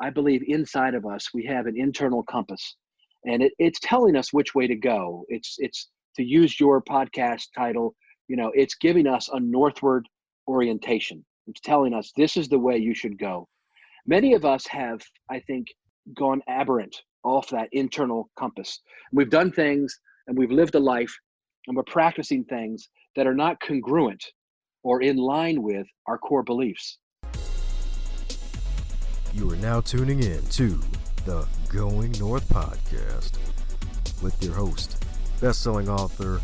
I believe inside of us, we have an internal compass, and it's telling us which way to go. It's to use your podcast title, it's giving us a northward orientation. It's telling us this is the way you should go. Many of us have, I think, gone aberrant off that internal compass. We've done things and we've lived a life and we're practicing things that are not congruent or in line with our core beliefs. You are now tuning in to the Going North podcast with your host, best-selling author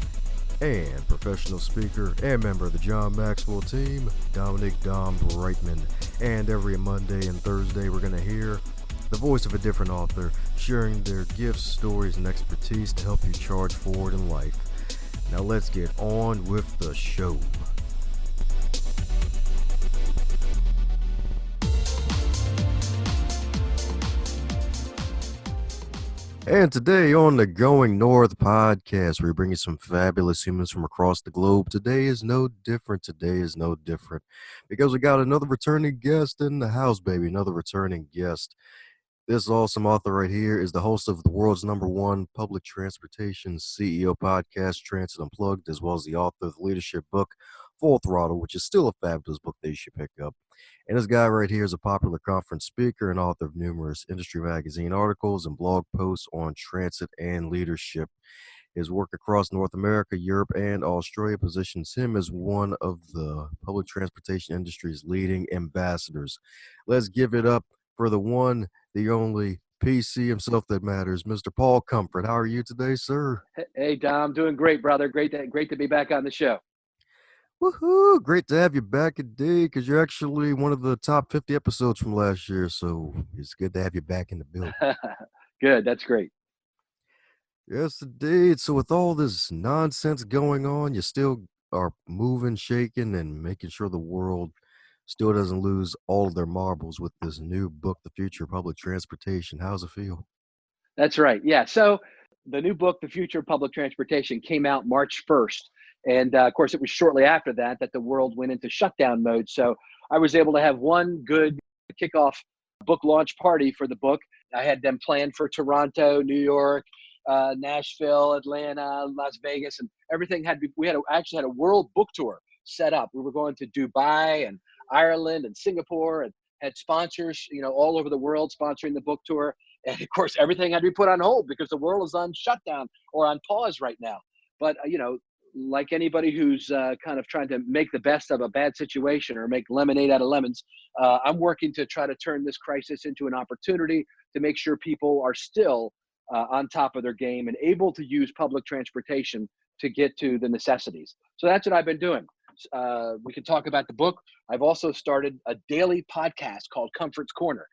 and professional speaker and member of the John Maxwell team, Dominic Dom Brightman. And every Monday and Thursday, we're going to hear the voice of a different author sharing their gifts, stories, and expertise to help you charge forward in life. Now let's get on with the show. And today on the Going North podcast, we bring you some fabulous humans from across the globe. Today is no different because we got another returning guest in the house, baby, another returning guest. This awesome author right here is the host of the world's #1 public transportation CEO podcast, Transit Unplugged, as well as the author of the leadership book, Full Throttle, which is still a fabulous book that you should pick up. And this guy right here is a popular conference speaker and author of numerous industry magazine articles and blog posts on transit and leadership. His work across North America, Europe, and Australia positions him as one of the public transportation industry's leading ambassadors. Let's give it up for the one, the only PC himself that matters, Mr. Paul Comfort. How are you today, sir? Hey, Dom, doing great, brother. Great to be back on the show. Woohoo! Great to have you back today because you're actually one of the top 50 episodes from last year, so it's good to have you back in the building. Good, that's great. Yes, indeed. So with all this nonsense going on, you still are moving, shaking, and making sure the world still doesn't lose all of their marbles with this new book, The Future of Public Transportation. How's it feel? That's right. Yeah. So the new book, The Future of Public Transportation, came out March 1st. And of course, it was shortly after that the world went into shutdown mode. So I was able to have one good kickoff book launch party for the book. I had them planned for Toronto, New York, Nashville, Atlanta, Las Vegas, and everything actually had a world book tour set up. We were going to Dubai and Ireland and Singapore and had sponsors, all over the world sponsoring the book tour. And of course, everything had to be put on hold because the world is on shutdown or on pause right now. But, like anybody who's kind of trying to make the best of a bad situation or make lemonade out of lemons, I'm working to try to turn this crisis into an opportunity to make sure people are still on top of their game and able to use public transportation to get to the necessities. So that's what I've been doing. We can talk about the book. I've also started a daily podcast called Comfort's Corner.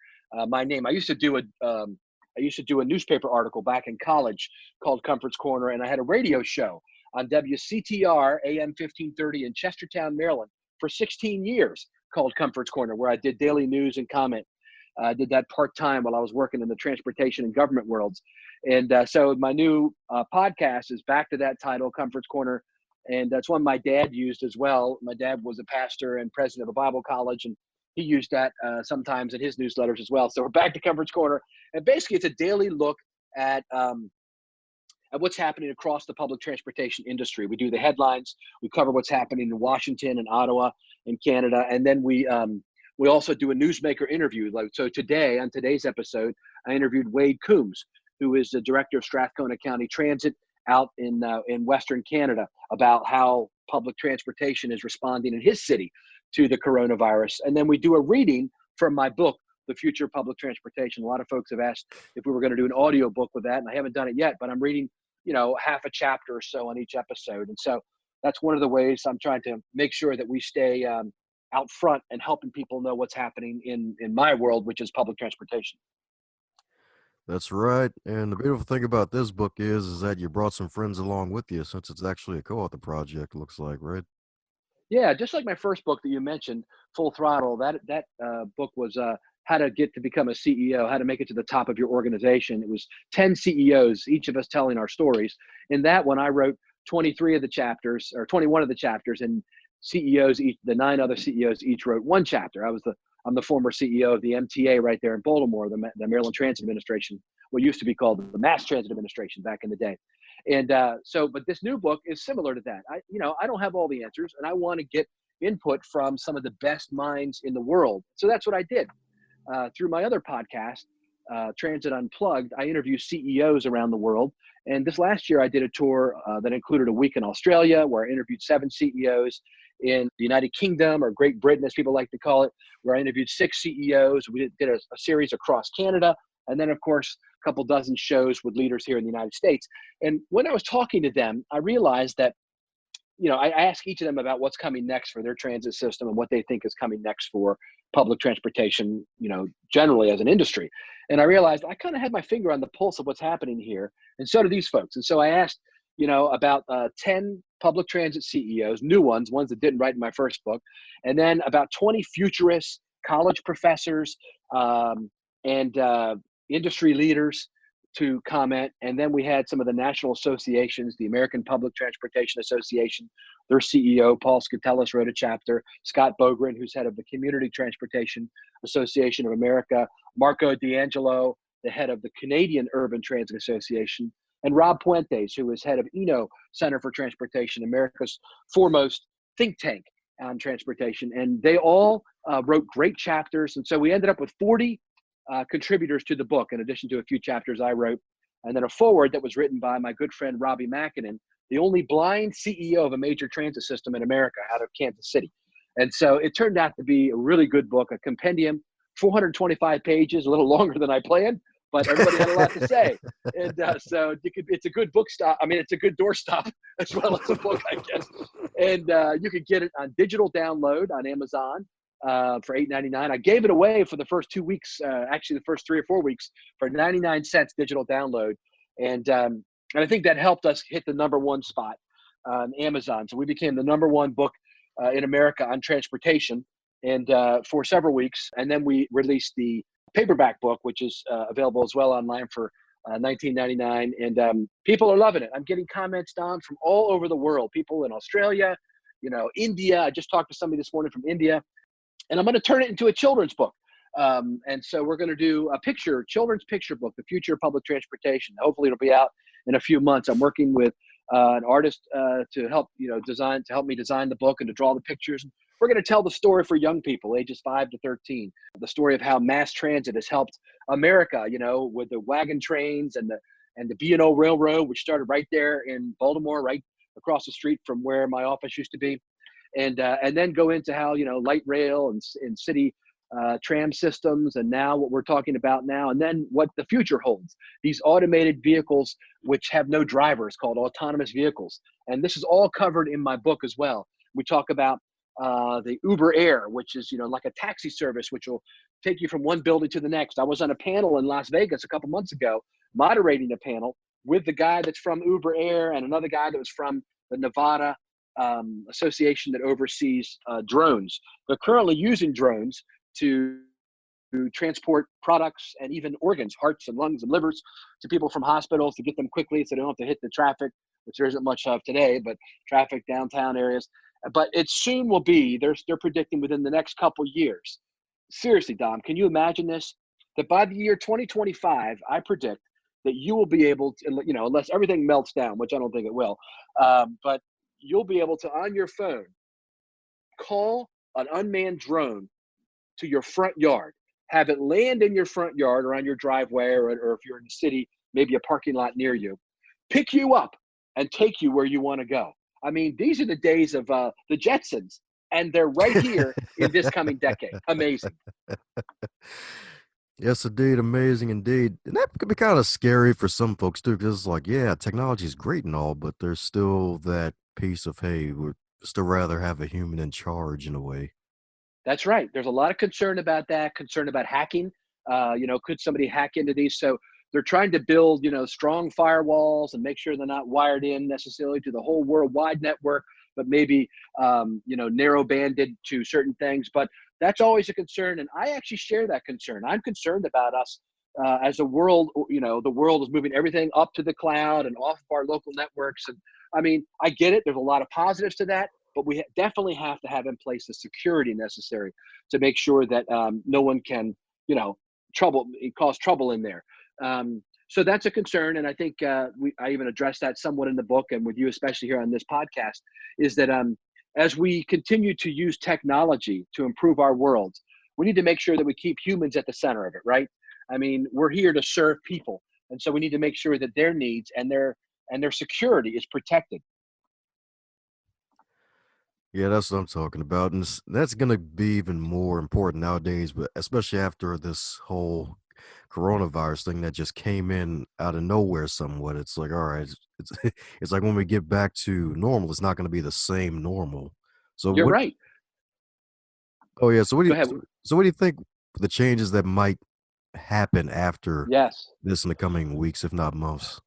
My name. I used to do a newspaper article back in college called Comfort's Corner, and I had a radio show on WCTR AM 1530 in Chestertown, Maryland for 16 years called Comfort's Corner, where I did daily news and comment. I did that part-time while I was working in the transportation and government worlds. And so my new podcast is back to that title, Comfort's Corner. And that's one my dad used as well. My dad was a pastor and president of a Bible college, and he used that sometimes in his newsletters as well. So we're back to Comfort's Corner. And basically it's a daily look at what's happening across the public transportation industry. We do the headlines, we cover what's happening in Washington and Ottawa and Canada, and then we also do a newsmaker interview. So today, on today's episode, I interviewed Wade Coombs, who is the director of Strathcona County Transit out in Western Canada, about how public transportation is responding in his city to the coronavirus. And then we do a reading from my book, The Future of Public Transportation. A lot of folks have asked if we were going to do an audio book with that, and I haven't done it yet, but I'm reading half a chapter or so on each episode. And so that's one of the ways I'm trying to make sure that we stay out front and helping people know what's happening in my world, which is public transportation. That's right. And the beautiful thing about this book is that you brought some friends along with you, since it's actually a co-author project, looks like, right? Yeah, just like my first book that you mentioned, Full Throttle, that book was how to get to become a CEO, how to make it to the top of your organization. It was 10 CEOs, each of us telling our stories. In that one, I wrote 23 of the chapters, or 21 of the chapters, and CEOs, the 9 other CEOs each wrote one chapter. I was I'm the former CEO of the MTA right there in Baltimore, the Maryland Transit Administration, what used to be called the Mass Transit Administration back in the day. And but this new book is similar to that. I don't have all the answers, and I want to get input from some of the best minds in the world. So that's what I did through my other podcast, Transit Unplugged. I interview CEOs around the world. And this last year, I did a tour that included a week in Australia, where I interviewed 7 CEOs, in the United Kingdom, or Great Britain, as people like to call it, where I interviewed 6 CEOs. We did a series across Canada. And then, of course, a couple dozen shows with leaders here in the United States. And when I was talking to them, I realized that, I asked each of them about what's coming next for their transit system and what they think is coming next for public transportation, generally as an industry. And I realized I kind of had my finger on the pulse of what's happening here. And so do these folks. And so I asked, about 10 public transit CEOs, new ones that didn't write in my first book, and then about 20 futurists, college professors, and industry leaders to comment. And then we had some of the national associations, the American Public Transportation Association, their CEO, Paul Skatelis, wrote a chapter, Scott Bogren, who's head of the Community Transportation Association of America, Marco D'Angelo, the head of the Canadian Urban Transit Association, and Rob Puentes, who is head of Center for Transportation, America's foremost think tank on transportation. And they all wrote great chapters. And so we ended up with 40 contributors to the book, in addition to a few chapters I wrote, and then a foreword that was written by my good friend Robbie Makinen, the only blind CEO of a major transit system in America, out of Kansas City. And so it turned out to be a really good book, a compendium, 425 pages, a little longer than I planned, but everybody had a lot to say. And so it's a good book stop. I mean, it's a good doorstop as well as a book, I guess. And you could get it on digital download on Amazon for $8.99. I gave it away for the first 2 weeks, actually the first 3 or 4 weeks, for 99 cents digital download. And I think that helped us hit the #1 spot on Amazon. So we became the #1 book in America on transportation, and for several weeks. And then we released the paperback book, which is available as well online for $19.99. And people are loving it. I'm getting comments, Don, from all over the world. People in Australia, India. I just talked to somebody this morning from India. And I'm going to turn it into a children's book. And so we're going to do a children's picture book, The Future of Public Transportation. Hopefully it'll be out in a few months. I'm working with an artist to help me design the book and to draw the pictures. We're going to tell the story for young people, ages 5 to 13, the story of how mass transit has helped America, with the wagon trains and the B&O Railroad, which started right there in Baltimore, right across the street from where my office used to be. And then go into how, light rail and city tram systems, and now what we're talking about now, and then what the future holds. These automated vehicles which have no drivers, called autonomous vehicles. And this is all covered in my book as well. We talk about the Uber Air, which is, like a taxi service, which will take you from one building to the next. I was on a panel in Las Vegas a couple months ago, moderating a panel with the guy that's from Uber Air and another guy that was from the Nevada association that oversees drones. They're currently using drones to transport products and even organs, hearts and lungs and livers, to people from hospitals, to get them quickly so they don't have to hit the traffic, which there isn't much of today, but traffic downtown areas. But it soon will be, they're predicting within the next couple years. Seriously, Dom, can you imagine this? That by the year 2025, I predict that you will be able to, unless everything melts down, which I don't think it will, but you'll be able to, on your phone, call an unmanned drone to your front yard, have it land in your front yard or on your driveway, or if you're in the city, maybe a parking lot near you, pick you up and take you where you want to go. I mean, these are the days of the Jetsons, and they're right here in this coming decade. Amazing. Yes, indeed. Amazing indeed. And that could be kind of scary for some folks too, because it's like, yeah, technology is great and all, but there's still that piece of, hey, we'd still rather have a human in charge in a way. That's right. There's a lot of concern about that, concern about hacking. Could somebody hack into these? So they're trying to build, strong firewalls and make sure they're not wired in necessarily to the whole worldwide network, but maybe, narrow banded to certain things. But that's always a concern. And I actually share that concern. I'm concerned about us as a world. The world is moving everything up to the cloud and off of our local networks. And I mean, I get it. There's a lot of positives to that. but we definitely have to have in place the security necessary to make sure that no one can, you know, cause trouble in there. So that's a concern, and I think I even addressed that somewhat in the book, and with you especially here on this podcast, is that as we continue to use technology to improve our world, we need to make sure that we keep humans at the center of it, right? I mean, we're here to serve people, and so we need to make sure that their needs and their security is protected. Yeah, that's what I'm talking about, and that's gonna be even more important nowadays, but especially after this whole coronavirus thing that just came in out of nowhere somewhat. It's like, all right, it's it's like when we get back to normal, it's not gonna be the same normal. So You're what right. oh yeah, so what do Go you ahead. so what do you think the changes that might happen after Yes. this in the coming weeks, if not months?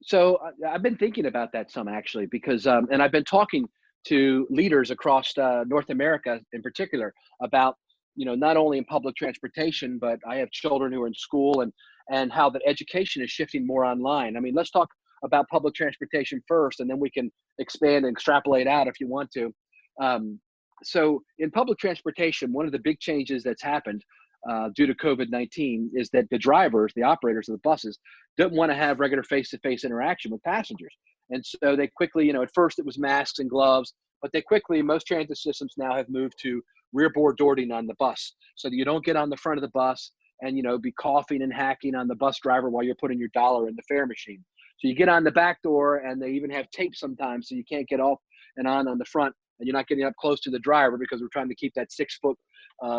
So I've been thinking about that some actually, because and I've been talking to leaders across North America in particular about, you know, not only in public transportation, but I have children who are in school, and how that education is shifting more online. I mean, let's talk about public transportation first, and then we can expand and extrapolate out if you want to. Um, so in public transportation, one of the big changes that's happened due to COVID-19 is that the drivers, the operators of the buses, don't want to have regular face-to-face interaction with passengers. And so they quickly, you know, at first it was masks and gloves, but they quickly, most transit systems now have moved to rear board boarding on the bus, so that you don't get on the front of the bus and, you know, be coughing and hacking on the bus driver while you're putting your dollar in the fare machine. So you get on the back door, and they even have tape sometimes so you can't get off and on the front, and you're not getting up close to the driver because we're trying to keep that 6 foot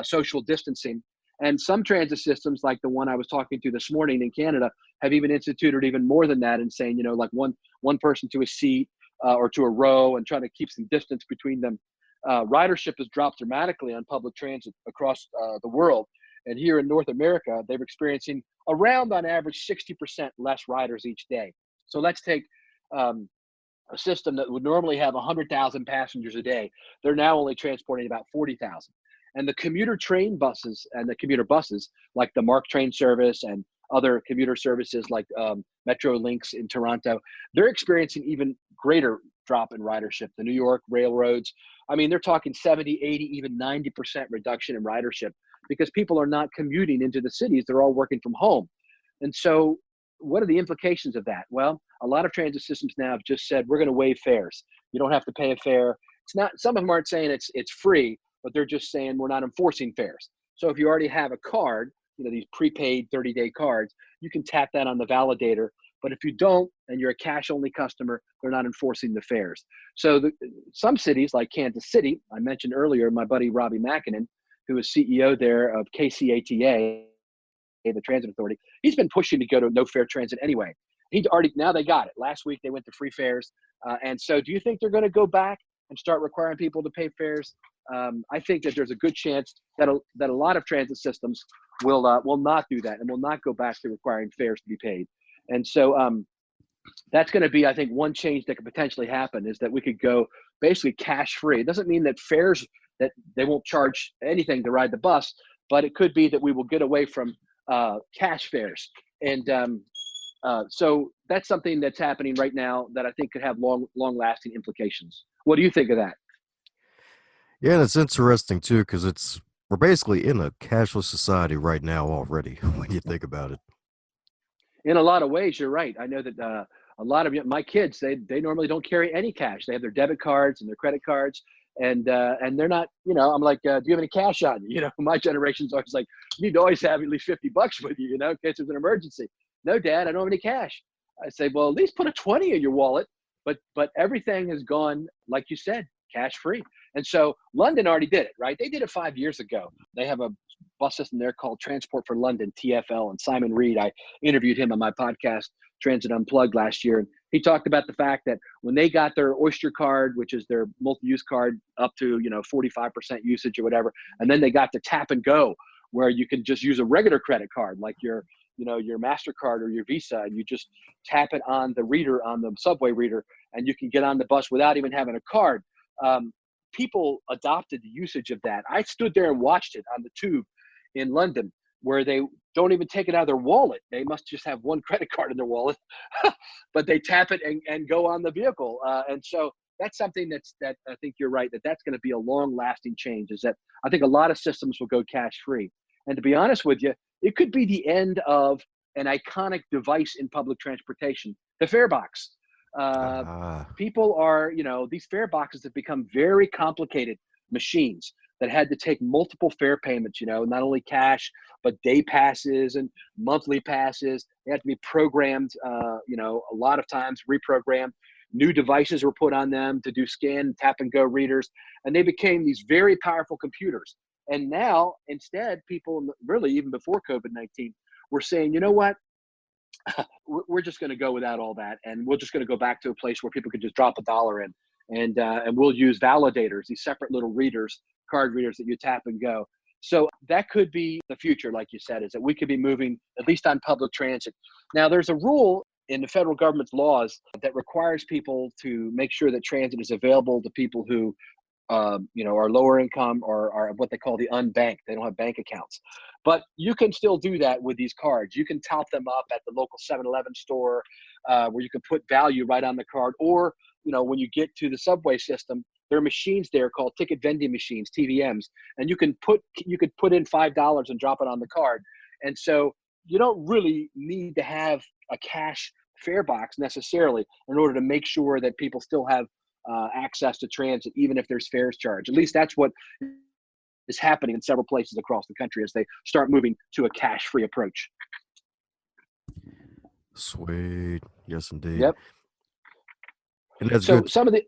social distancing. And some transit systems, like the one I was talking to this morning in Canada, have even instituted even more than that, and saying, you know, like one person to a seat or to a row, and trying to keep some distance between them. Ridership has dropped dramatically on public transit across the world, and here in North America, they're experiencing around, on average, 60% less riders each day. So let's take um, a system that would normally have 100,000 passengers a day. They're now only transporting about 40,000. And the commuter train buses and the commuter buses, like the MARC train service and other commuter services like Metro Links in Toronto, they're experiencing even greater drop in ridership. The New York railroads, I mean, they're talking 70, 80, even 90% reduction in ridership, because people are not commuting into the cities. They're all working from home. And so what are the implications of that? Well, a lot of transit systems now have just said, we're going to waive fares. You don't have to pay a fare. It's not, some of them aren't saying it's free, but they're just saying we're not enforcing fares. So if you already have a card, you know, these prepaid 30-day cards, you can tap that on the validator. But if you don't, and you're a cash only customer, they're not enforcing the fares. So some cities like Kansas City, I mentioned earlier, my buddy Robbie Makinen, who is CEO there of KCATA, the transit authority, he's been pushing to go to no fare transit anyway. He already, now they got it. Last week they went to free fares. And so do you think they're going to go back and start requiring people to pay fares? I think that there's a good chance that a lot of transit systems will not do that, and will not go back to requiring fares to be paid. And so that's going to be, I think, one change that could potentially happen, is that we could go basically cash free. It doesn't mean that fares, that they won't charge anything to ride the bus, but it could be that we will get away from cash fares. And so that's something that's happening right now that I think could have long lasting implications. What do you think of that? Yeah, and it's interesting too because we're basically in a cashless society right now already when you think about it. In a lot of ways, you're right. I know that a lot of my kids, they normally don't carry any cash. They have their debit cards and their credit cards, and they're not. You know, I'm like, do you have any cash on you? You know, my generation's always like, you need to always have at least $50 with you, you know, in case there's an emergency. No, Dad, I don't have any cash. I say, well, at least put a 20 in your wallet. But everything has gone, like you said, cash free. And so London already did it, right? They did it 5 years ago. They have a bus system there called Transport for London, TFL, and Simon Reed, I interviewed him on my podcast, Transit Unplugged, last year. And he talked about the fact that when they got their Oyster card, which is their multi-use card, up to, you know, 45% usage or whatever, and then they got to tap and go, where you can just use a regular credit card, like your, you know, your MasterCard or your Visa, and you just tap it on the reader, on the subway reader, and you can get on the bus without even having a card. People adopted the usage of that. I stood there and watched it on the tube in London, where they don't even take it out of their wallet. They must just have one credit card in their wallet, but they tap it and go on the vehicle. And so that's something that I think you're right, that's going to be a long lasting change, is that I think a lot of systems will go cash free. And to be honest with you, it could be the end of an iconic device in public transportation, the fare box. Uh, Ah, People are, these fare boxes have become very complicated machines that had to take multiple fare payments, not only cash, but day passes and monthly passes. They had to be programmed, a lot of times reprogrammed. New devices were put on them to do scan, tap and go readers, and they became these very powerful computers. And now, instead, people, really even before COVID-19, were saying, you know what? We're just going to go without all that, and we're just going to go back to a place where people can just drop a dollar in, and we'll use validators, these separate little readers, card readers that you tap and go. So that could be the future, like you said, is that we could be moving at least on public transit. Now, there's a rule in the federal government's laws that requires people to make sure that transit is available to people who are lower income or are what they call the unbanked. They don't have bank accounts. But you can still do that with these cards. You can top them up at the local 7-Eleven store, where you can put value right on the card. Or, when you get to the subway system, there are machines there called ticket vending machines, TVMs, and you could put in $5 and drop it on the card. And so you don't really need to have a cash fare box necessarily in order to make sure that people still have access to transit, even if there's fares charged. At least that's what is happening in several places across the country as they start moving to a cash-free approach. sweet. Yes, indeed. Yep. And that's So good. some of the,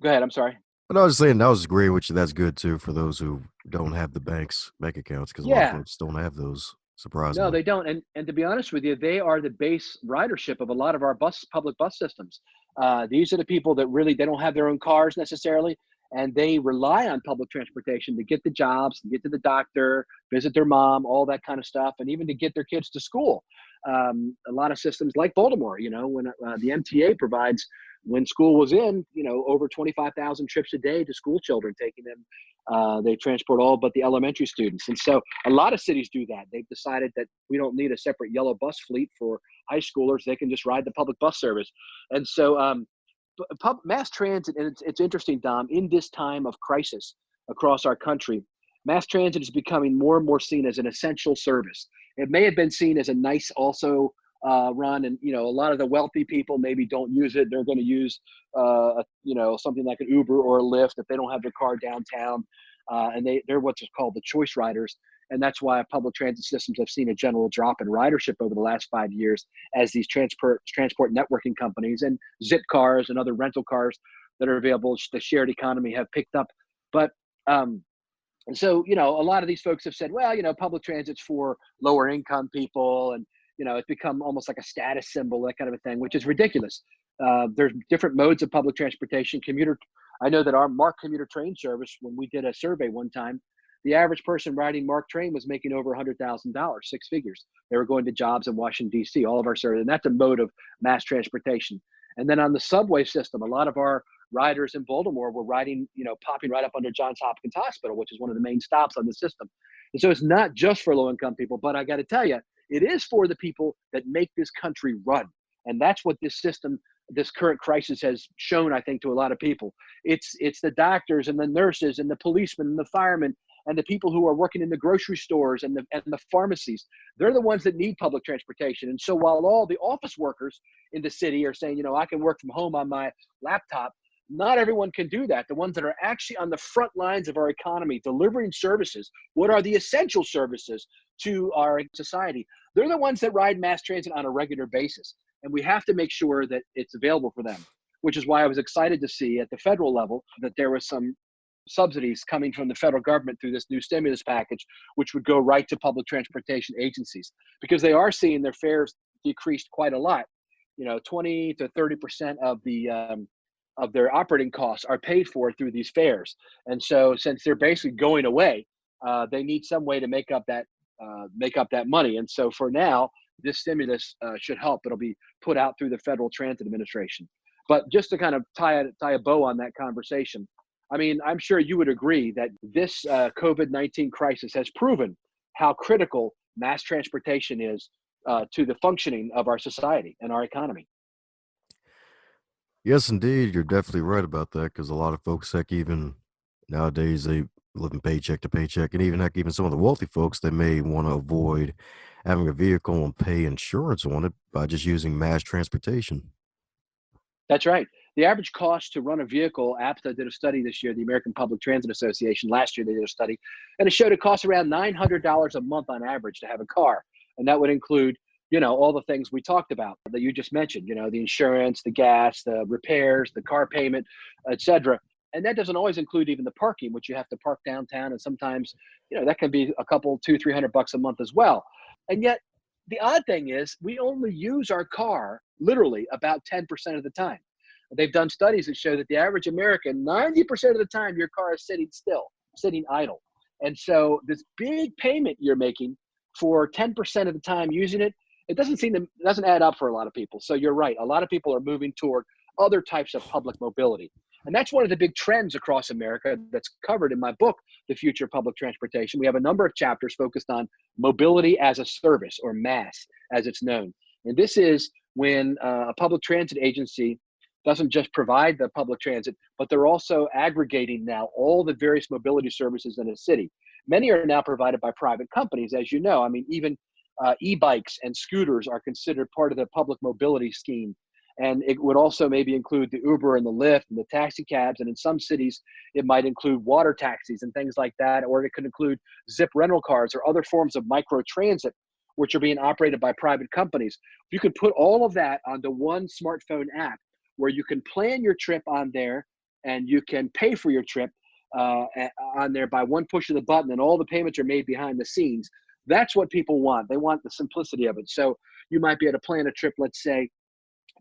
go ahead. I'm sorry. But I was saying, I was agreeing with you. That's good too for those who don't have the bank accounts, because a lot of Yeah. folks don't have those, No, surprisingly. they don't. And to be honest with you, they are the base ridership of a lot of our public bus systems. These are the people that really, they don't have their own cars necessarily, and they rely on public transportation to get the jobs, to get to the doctor, visit their mom, all that kind of stuff, and even to get their kids to school. A lot of systems like Baltimore, when the MTA provides, when school was in, over 25,000 trips a day to school children, taking them. They transport all but the elementary students. And so a lot of cities do that. They've decided that we don't need a separate yellow bus fleet for high schoolers. They can just ride the public bus service. And so mass transit, and it's interesting, Dom, in this time of crisis across our country, mass transit is becoming more and more seen as an essential service. It may have been seen as a nice also run, and a lot of the wealthy people maybe don't use it. They're going to use something like an Uber or a Lyft if they don't have their car downtown, and they're what's called the choice riders. And that's why public transit systems have seen a general drop in ridership over the last 5 years, as these transport networking companies and zip cars and other rental cars that are available, the shared economy, have picked up. But and so, a lot of these folks have said, well, public transit's for lower income people, and it's become almost like a status symbol, that kind of a thing, which is ridiculous. There's different modes of public transportation. I know that our MARC commuter train service, when we did a survey one time, the average person riding MARC train was making over $100,000, six figures. They were going to jobs in Washington, D.C., all of our service, and that's a mode of mass transportation. And then on the subway system, a lot of our riders in Baltimore were riding, popping right up under Johns Hopkins Hospital, which is one of the main stops on the system. And so it's not just for low income people, but I got to tell you, it is for the people that make this country run. And that's what this system, this current crisis, has shown, I think, to a lot of people. It's the doctors and the nurses and the policemen and the firemen and the people who are working in the grocery stores and the pharmacies. They're the ones that need public transportation. And so while all the office workers in the city are saying, I can work from home on my laptop, not everyone can do that. The ones that are actually on the front lines of our economy, delivering services, what are the essential services to our society, they're the ones that ride mass transit on a regular basis. And we have to make sure that it's available for them, which is why I was excited to see at the federal level that there was some subsidies coming from the federal government through this new stimulus package, which would go right to public transportation agencies, because they are seeing their fares decreased quite a lot. 20 to 30% of their operating costs are paid for through these fares. And so since they're basically going away, they need some way to make up that money. And so for now, this stimulus should help. It'll be put out through the Federal Transit Administration. But just to kind of tie a bow on that conversation, I mean, I'm sure you would agree that this COVID-19 crisis has proven how critical mass transportation is to the functioning of our society and our economy. Yes, indeed. You're definitely right about that because a lot of folks, heck, even nowadays, they living paycheck to paycheck. And even, heck, even some of the wealthy folks, they may want to avoid having a vehicle and pay insurance on it by just using mass transportation. That's right. The average cost to run a vehicle, APTA did a study this year, the American Public Transit Association, last year they did a study, and it showed it costs around $900 a month on average to have a car. And that would include, all the things we talked about that you just mentioned, the insurance, the gas, the repairs, the car payment, etc. And that doesn't always include even the parking, which you have to park downtown. And sometimes, that can be a couple, 200, 300 bucks a month as well. And yet the odd thing is we only use our car literally about 10% of the time. They've done studies that show that the average American, 90% of the time, your car is sitting still, sitting idle. And so this big payment you're making for 10% of the time using it, it doesn't add up for a lot of people. So you're right. A lot of people are moving toward other types of public mobility. And that's one of the big trends across America that's covered in my book, The Future of Public Transportation. We have a number of chapters focused on mobility as a service, or MAS as it's known. And this is when a public transit agency doesn't just provide the public transit, but they're also aggregating now all the various mobility services in a city. Many are now provided by private companies, as you know. I mean, even e-bikes and scooters are considered part of the public mobility scheme. And it would also maybe include the Uber and the Lyft and the taxi cabs. And in some cities, it might include water taxis and things like that, or it could include Zip rental cars or other forms of micro transit, which are being operated by private companies. You could put all of that onto one smartphone app where you can plan your trip on there and you can pay for your trip on there by one push of the button, and all the payments are made behind the scenes. That's what people want. They want the simplicity of it. So you might be able to plan a trip. Let's say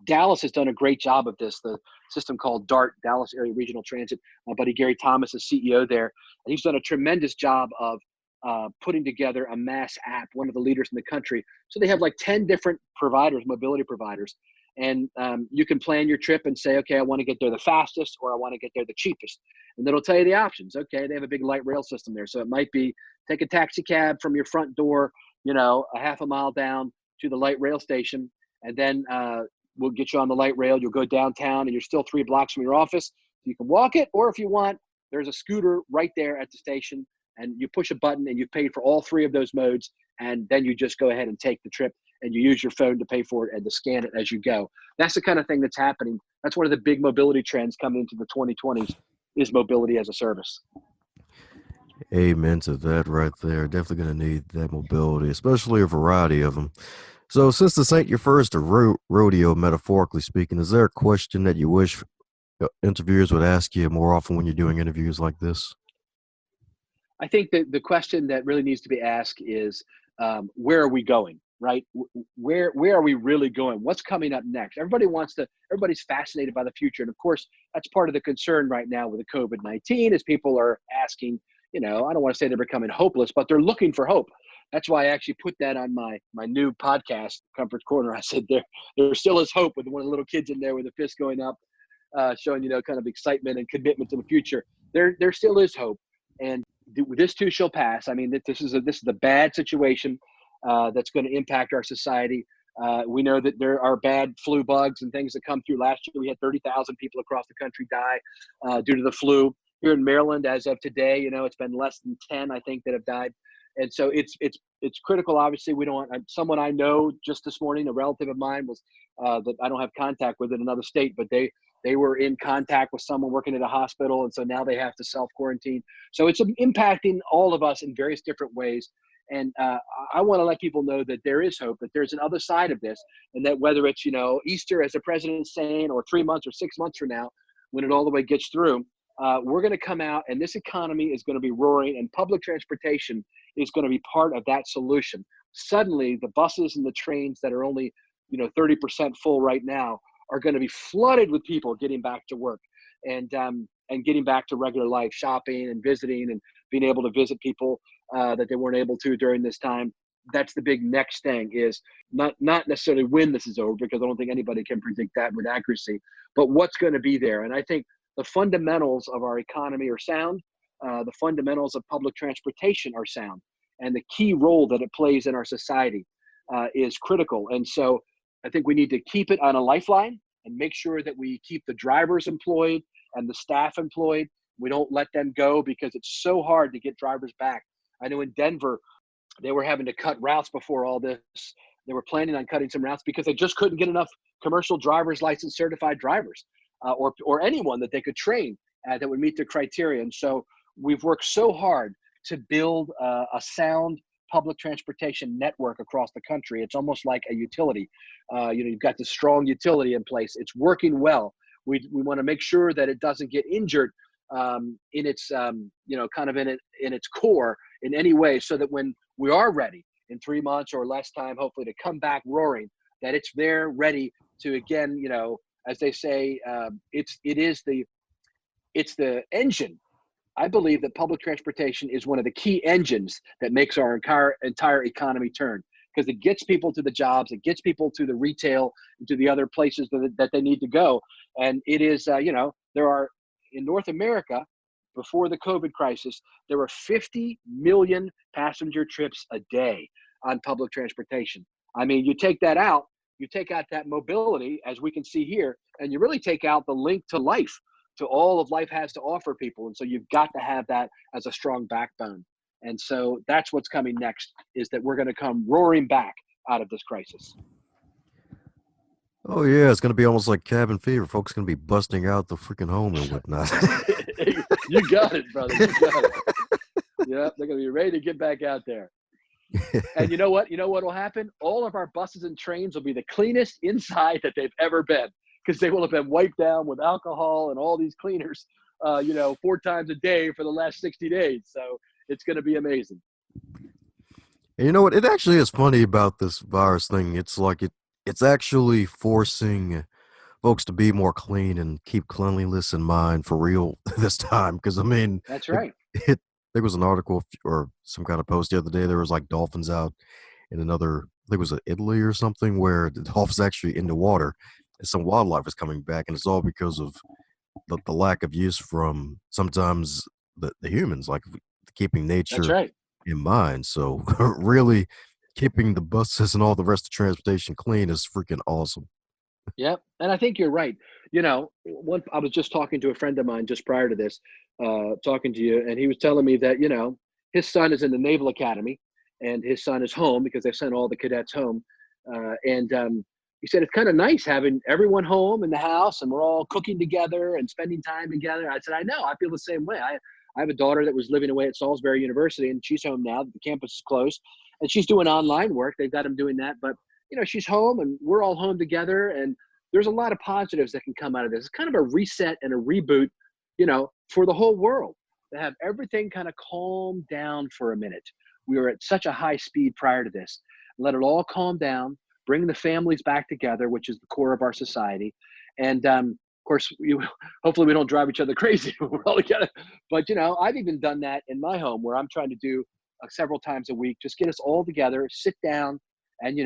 Dallas has done a great job of this, the system called DART, Dallas Area Regional Transit. My buddy Gary Thomas is CEO there, and he's done a tremendous job of putting together a mass app, one of the leaders in the country. So they have like 10 different providers, mobility providers. And you can plan your trip and say, okay, I want to get there the fastest, or I want to get there the cheapest. And then it'll tell you the options. Okay, they have a big light rail system there. So it might be take a taxi cab from your front door, a half a mile down to the light rail station. And then we'll get you on the light rail. You'll go downtown and you're still 3 blocks from your office. You can walk it, or if you want, there's a scooter right there at the station, and you push a button and you've paid for all 3 of those modes. And then you just go ahead and take the trip, and you use your phone to pay for it and to scan it as you go. That's the kind of thing that's happening. That's one of the big mobility trends coming into the 2020s, is mobility as a service. Amen to that right there. Definitely going to need that mobility, especially a variety of them. So, since this ain't your first rodeo, metaphorically speaking, is there a question that you wish interviewers would ask you more often when you're doing interviews like this? I think that the question that really needs to be asked is, where are we going, right? Where are we really going? What's coming up next? Everybody's fascinated by the future. And of course, that's part of the concern right now with the COVID-19, is people are asking, I don't want to say they're becoming hopeless, but they're looking for hope. That's why I actually put that on my new podcast, Comfort Corner. I said there still is hope, with one of the little kids in there with a fist going up, showing, kind of excitement and commitment to the future. There still is hope. And this too shall pass. I mean, this is a bad situation that's going to impact our society. We know that there are bad flu bugs and things that come through. Last year, we had 30,000 people across the country die due to the flu. Here in Maryland, as of today, it's been less than 10, I think, that have died. And so it's critical. Obviously, we don't want someone I know just this morning, a relative of mine, was that I don't have contact with in another state, but they were in contact with someone working at a hospital, and so now they have to self-quarantine. So it's impacting all of us in various different ways. And I want to let people know that there is hope, that there's an other side of this, and that whether it's, Easter, as the president's saying, or 3 months or 6 months from now, when it all the way gets through, we're going to come out, and this economy is going to be roaring, and public transportation is going to be part of that solution. Suddenly, the buses and the trains that are only, 30% full right now are going to be flooded with people getting back to work and getting back to regular life, shopping and visiting and being able to visit people that they weren't able to during this time. That's the big next thing, is not necessarily when this is over, because I don't think anybody can predict that with accuracy, but what's going to be there. And I think the fundamentals of our economy are sound. The fundamentals of public transportation are sound. And the key role that it plays in our society is critical. And so I think we need to keep it on a lifeline and make sure that we keep the drivers employed and the staff employed. We don't let them go because it's so hard to get drivers back. I know in Denver, they were having to cut routes before all this. They were planning on cutting some routes because they just couldn't get enough commercial driver's license certified drivers, or anyone that they could train that would meet their criteria. And so we've worked so hard to build a sound public transportation network across the country. It's almost like a utility. You've got this strong utility in place. It's working well. We want to make sure that it doesn't get injured in its kind of in its core in any way, so that when we are ready in 3 months or less time, hopefully, to come back roaring, that it's there ready to, again, as they say, it's the engine. I believe that public transportation is one of the key engines that makes our entire economy turn, because it gets people to the jobs, it gets people to the retail, and to the other places that they need to go. And it is, there are, in North America, before the COVID crisis, there were 50 million passenger trips a day on public transportation. I mean, you take that out, you take out that mobility, as we can see here, and you really take out the link to life, to all of life has to offer people. And so you've got to have that as a strong backbone. And so that's what's coming next, is that we're going to come roaring back out of this crisis. Oh yeah, it's gonna be almost like cabin fever. Folks gonna be busting out the freaking home and whatnot. You got it, brother. You got it. Yeah, they're going to be ready to get back out there. And you know what? You know what will happen? All of our buses and trains will be the cleanest inside that they've ever been, because they will have been wiped down with alcohol and all these cleaners, 4 times a day for the last 60 days. So it's going to be amazing. And you know what? It actually is funny about this virus thing. It's like it's actually forcing folks to be more clean and keep cleanliness in mind for real this time. Because I mean, That's it, right. it there was an article or some kind of post the other day. There was like dolphins out in another, I think it was Italy or something, where the dolphins actually in the water, and some wildlife is coming back, and it's all because of the lack of use from sometimes the humans, like keeping That's nature right. in mind. So really keeping the buses and all the rest of transportation clean is freaking awesome. Yep. And I think you're right. I was just talking to a friend of mine just prior to this, talking to you, and he was telling me that, his son is in the Naval Academy, and his son is home because they sent all the cadets home. And he said it's kind of nice having everyone home in the house, and we're all cooking together and spending time together. I said, I know, I feel the same way. I have a daughter that was living away at Salisbury University, and she's home now that the campus is closed, and she's doing online work. They've got them doing that, but she's home, and we're all home together, and there's a lot of positives that can come out of this. It's kind of a reset and a reboot, for the whole world, to have everything kind of calm down for a minute. We were at such a high speed prior to this. Let it all calm down, bring the families back together, which is the core of our society. And of course, hopefully we don't drive each other crazy when we're all together. But, I've even done that in my home, where I'm trying to do several times a week, just get us all together, sit down, and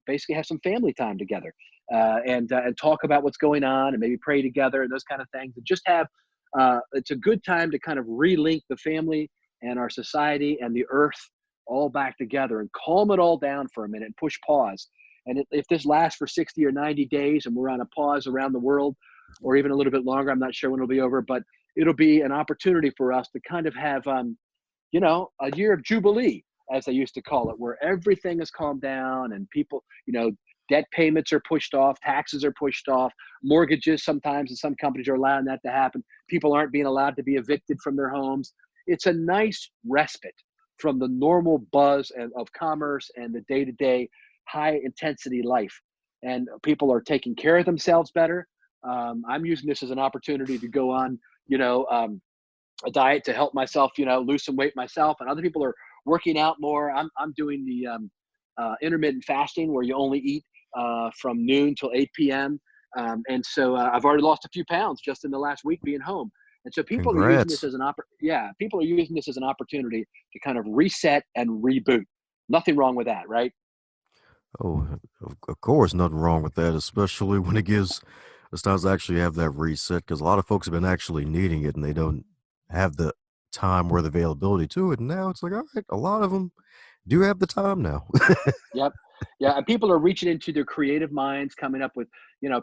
basically have some family time together, and talk about what's going on, and maybe pray together and those kind of things, and just have it's a good time to kind of relink the family and our society and the earth all back together, and calm it all down for a minute and push pause. And if this lasts for 60 or 90 days and we're on a pause around the world, or even a little bit longer, I'm not sure when it'll be over, but it'll be an opportunity for us to kind of have a year of jubilee, as they used to call it, where everything is calmed down and people, debt payments are pushed off, taxes are pushed off, mortgages sometimes, and some companies are allowing that to happen. People aren't being allowed to be evicted from their homes. It's a nice respite from the normal buzz of commerce and the day-to-day high intensity life. And people are taking care of themselves better. I'm using this as an opportunity to go on, a diet to help myself, lose some weight myself, and other people are working out more. I'm doing the intermittent fasting, where you only eat from noon till 8 p.m. And so I've already lost a few pounds just in the last week being home. And so people are using this Congrats. as people are using this as an opportunity to kind of reset and reboot. Nothing wrong with that, right? Oh, of course, nothing wrong with that, especially when it gives us time to actually have that reset. Because a lot of folks have been actually needing it, and they don't have the time or the availability to it. And now it's like, all right, a lot of them do have the time now. Yep. Yeah, and people are reaching into their creative minds, coming up with,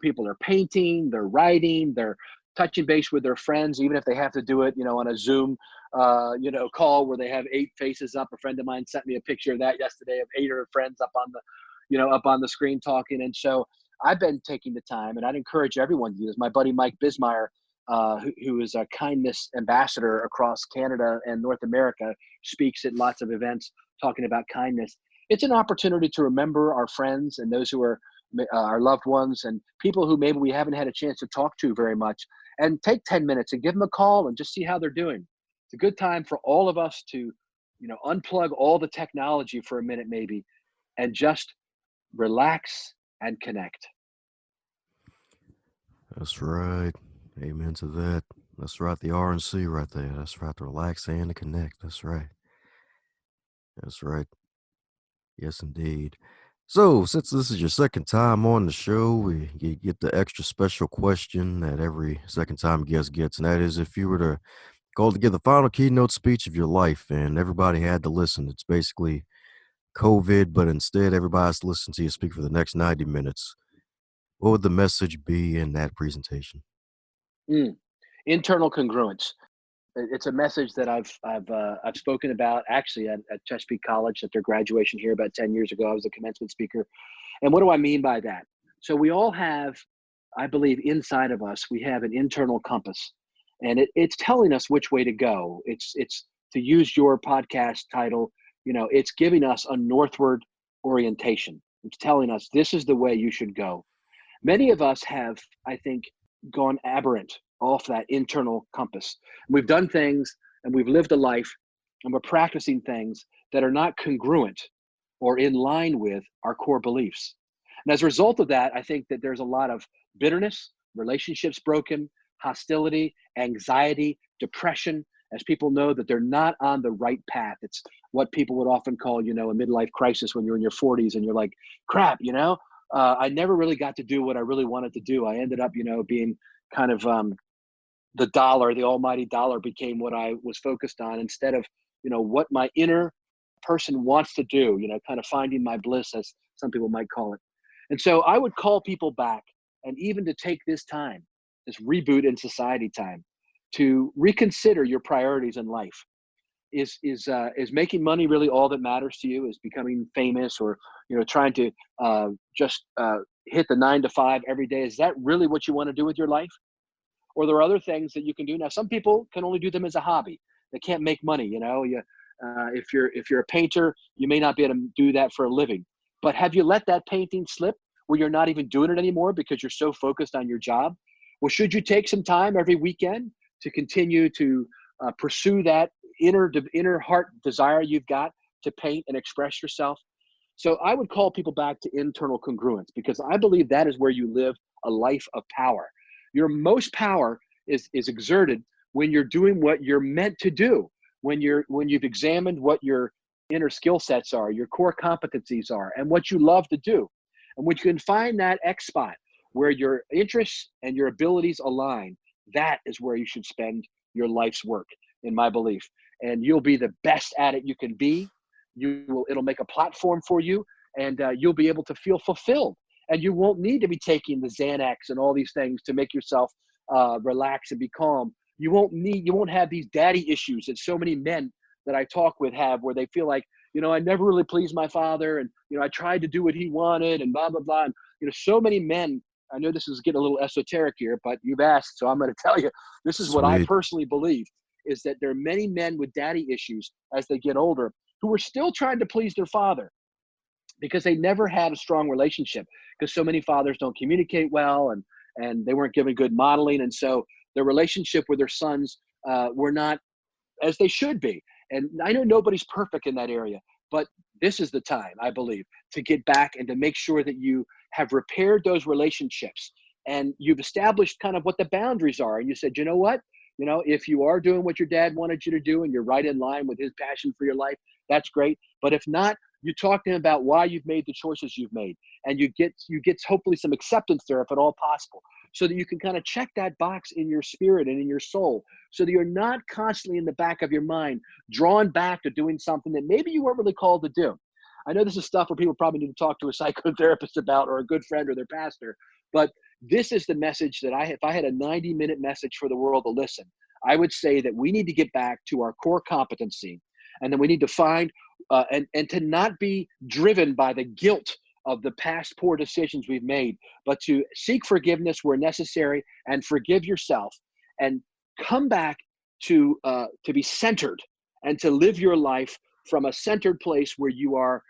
people are painting, they're writing, they're touching base with their friends, even if they have to do it, on a Zoom, call where they have 8 faces up. A friend of mine sent me a picture of that yesterday of 8 of her friends up on the, up on the screen talking. And so I've been taking the time, and I'd encourage everyone to do this. My buddy Mike Bismeyer, who is a kindness ambassador across Canada and North America, speaks at lots of events talking about kindness. It's an opportunity to remember our friends and those who are our loved ones and people who maybe we haven't had a chance to talk to very much, and take 10 minutes and give them a call and just see how they're doing. It's a good time for all of us to, unplug all the technology for a minute maybe, and just relax and connect. That's right. Amen to that. That's right. The RNC right there. That's right. The relax and the connect. That's right. That's right. Yes, indeed. So, since this is your second time on the show, we you get the extra special question that every second time guest gets, and that is if you were to call to give the final keynote speech of your life and everybody had to listen. It's basically COVID, but instead everybody has to listen to you speak for the next 90 minutes. What would the message be in that presentation? Mm. Internal congruence. It's a message that I've spoken about actually at Chesapeake College at their graduation here about 10 years ago. I was a commencement speaker. And what do I mean by that? So we all have, I believe, inside of us, we have an internal compass, and it's telling us which way to go. It's to use your podcast title, it's giving us a northward orientation. It's telling us this is the way you should go. Many of us have, I think, gone aberrant off that internal compass. We've done things and we've lived a life and we're practicing things that are not congruent or in line with our core beliefs. And as a result of that, I think that there's a lot of bitterness, relationships broken, hostility, anxiety, depression, as people know that they're not on the right path. It's what people would often call, a midlife crisis when you're in your 40s and you're like, crap, I never really got to do what I really wanted to do. I ended up, being kind of the dollar, the almighty dollar became what I was focused on instead of, what my inner person wants to do, kind of finding my bliss, as some people might call it. And so I would call people back, and even to take this time, this reboot in society time, to reconsider your priorities in life. Is making money really all that matters to you? Is becoming famous, or trying to just hit the 9 to 5 every day? Is that really what you want to do with your life? Or there are other things that you can do. Now, some people can only do them as a hobby. They can't make money. If you're a painter, you may not be able to do that for a living. But have you let that painting slip where you're not even doing it anymore because you're so focused on your job? Well, should you take some time every weekend to continue to pursue that inner heart desire you've got to paint and express yourself? So I would call people back to internal congruence, because I believe that is where you live a life of power. Your most power is exerted when you're doing what you're meant to do, when you've examined what your inner skill sets are, your core competencies are, and what you love to do. And when you can find that X spot where your interests and your abilities align, that is where you should spend your life's work, in my belief. And you'll be the best at it you can be. It'll make a platform for you, and you'll be able to feel fulfilled. And you won't need to be taking the Xanax and all these things to make yourself relax and be calm. You won't have these daddy issues that so many men that I talk with have, where they feel like, I never really pleased my father, and I tried to do what he wanted, and blah blah blah. And so many men. I know this is getting a little esoteric here, but you've asked, so I'm going to tell you. This is what I Sweet. personally believe, is that there are many men with daddy issues as they get older who are still trying to please their father, because they never had a strong relationship, because so many fathers don't communicate well, and they weren't given good modeling. And so their relationship with their sons were not as they should be. And I know nobody's perfect in that area, but this is the time, I believe, to get back and to make sure that you have repaired those relationships, and you've established kind of what the boundaries are. And you said, you know what? If you are doing what your dad wanted you to do and you're right in line with his passion for your life, that's great. But if not, you talk to him about why you've made the choices you've made, and you get hopefully some acceptance there, if at all possible, so that you can kind of check that box in your spirit and in your soul, so that you're not constantly in the back of your mind drawn back to doing something that maybe you weren't really called to do. I know this is stuff where people probably need to talk to a psychotherapist about, or a good friend or their pastor, but this is the message that if I had a 90-minute message for the world to listen, I would say that we need to get back to our core competency, and then we need to find and to not be driven by the guilt of the past poor decisions we've made, but to seek forgiveness where necessary and forgive yourself, and come back to be centered and to live your life from a centered place where your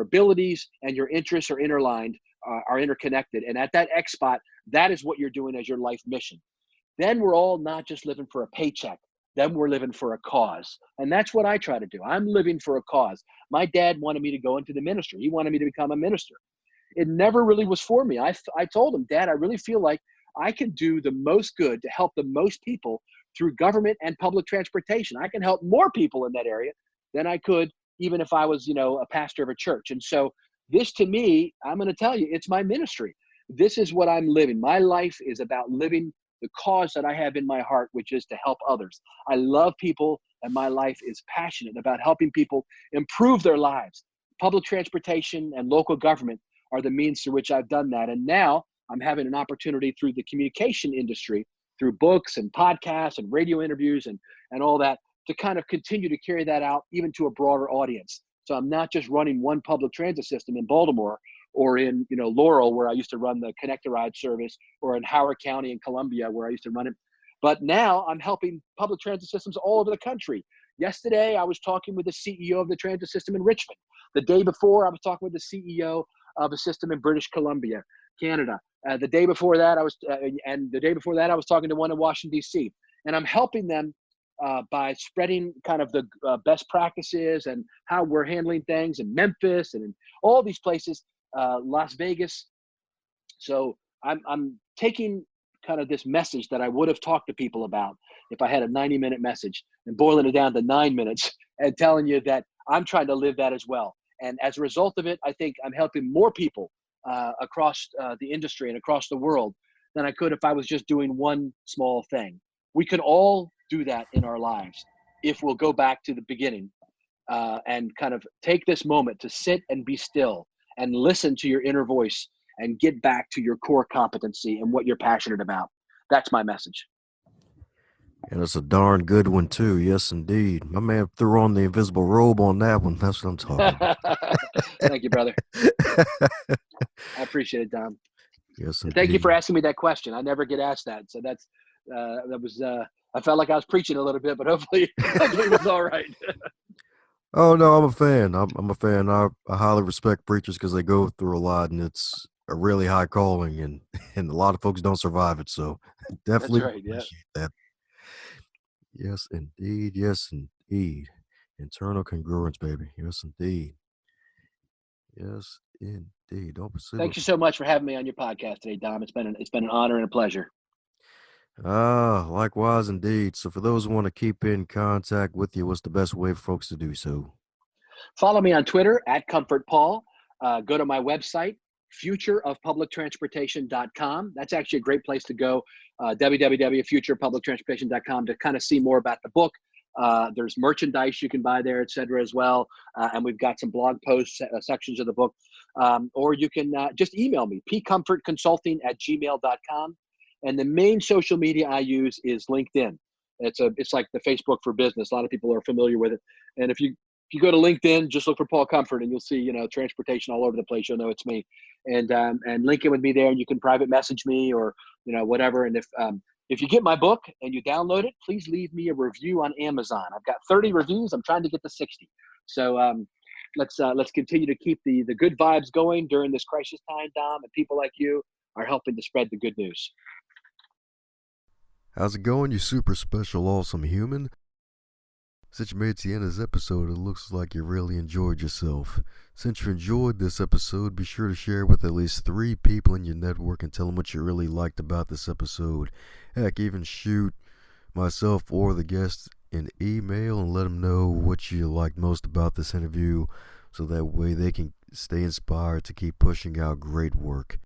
abilities and your interests are interlined, are interconnected, and at that X spot, that is what you're doing as your life mission. Then we're all not just living for a paycheck. Then we're living for a cause. And that's what I try to do. I'm living for a cause. My dad wanted me to go into the ministry. He wanted me to become a minister. It never really was for me. I told him, Dad, I really feel like I can do the most good to help the most people through government and public transportation. I can help more people in that area than I could even if I was, a pastor of a church. And so this, to me, I'm going to tell you, it's my ministry. This is what I'm living. My life is about living the cause that I have in my heart, which is to help others. I love people, and my life is passionate about helping people improve their lives. Public transportation and local government are the means through which I've done that. And now I'm having an opportunity through the communication industry, through books and podcasts and radio interviews and all that, to kind of continue to carry that out even to a broader audience. So I'm not just running one public transit system in Baltimore or in Laurel, where I used to run the Connect a Ride service, or in Howard County in Columbia, where I used to run it. But now I'm helping public transit systems all over the country. Yesterday, I was talking with the CEO of the transit system in Richmond. The day before, I was talking with the CEO of a system in British Columbia, Canada. The day before that, I was talking to one in Washington, D.C. And I'm helping them by spreading kind of the best practices and how we're handling things in Memphis and in all these places, Las Vegas. So I'm taking kind of this message that I would have talked to people about if I had a 90-minute message, and boiling it down to 9 minutes and telling you that I'm trying to live that as well. And as a result of it, I think I'm helping more people across the industry and across the world than I could if I was just doing one small thing. We can all do that in our lives if we'll go back to the beginning and kind of take this moment to sit and be still and listen to your inner voice and get back to your core competency and what you're passionate about. That's my message. And it's a darn good one, too. Yes, indeed. My man threw on the invisible robe on that one. That's what I'm talking about. Thank you, brother. I appreciate it, Dom. Yes, And indeed. thank you for asking me that question. I never get asked that. So that was, I felt like I was preaching a little bit, but hopefully it was all right. Oh, no, I'm a fan. I'm a fan. I highly respect preachers because they go through a lot, and it's a really high calling, and a lot of folks don't survive it. So That's definitely right. Yeah. appreciate that. Yes, indeed. Yes, indeed. Internal congruence, baby. Yes, indeed. Yes, indeed. Don't pursue Thank you so much for having me on your podcast today, Dom. It's been an honor and a pleasure. Likewise, indeed. So for those who want to keep in contact with you, what's the best way for folks to do so? Follow me on Twitter at Comfort Paul. Go to my website, futureofpublictransportation.com. That's actually a great place to go, www.futureofpublictransportation.com, to kind of see more about the book. There's merchandise you can buy there, et cetera, as well. And we've got some blog posts, sections of the book. Or you can just email me, pcomfortconsulting@gmail.com. And the main social media I use is LinkedIn. It's like the Facebook for business. A lot of people are familiar with it. And if you go to LinkedIn, just look for Paul Comfort, and you'll see, transportation all over the place. You'll know it's me, and link in with me there, and you can private message me or, whatever. And if you get my book and you download it, please leave me a review on Amazon. I've got 30 reviews. I'm trying to get to 60. So let's continue to keep the good vibes going during this crisis time, Dom, and people like you are helping to spread the good news. How's it going, you super special, awesome human? Since you made it to the end of this episode, it looks like you really enjoyed yourself. Since you enjoyed this episode, be sure to share it with at least 3 people in your network and tell them what you really liked about this episode. Heck, even shoot myself or the guest an email and let them know what you liked most about this interview, so that way they can stay inspired to keep pushing out great work.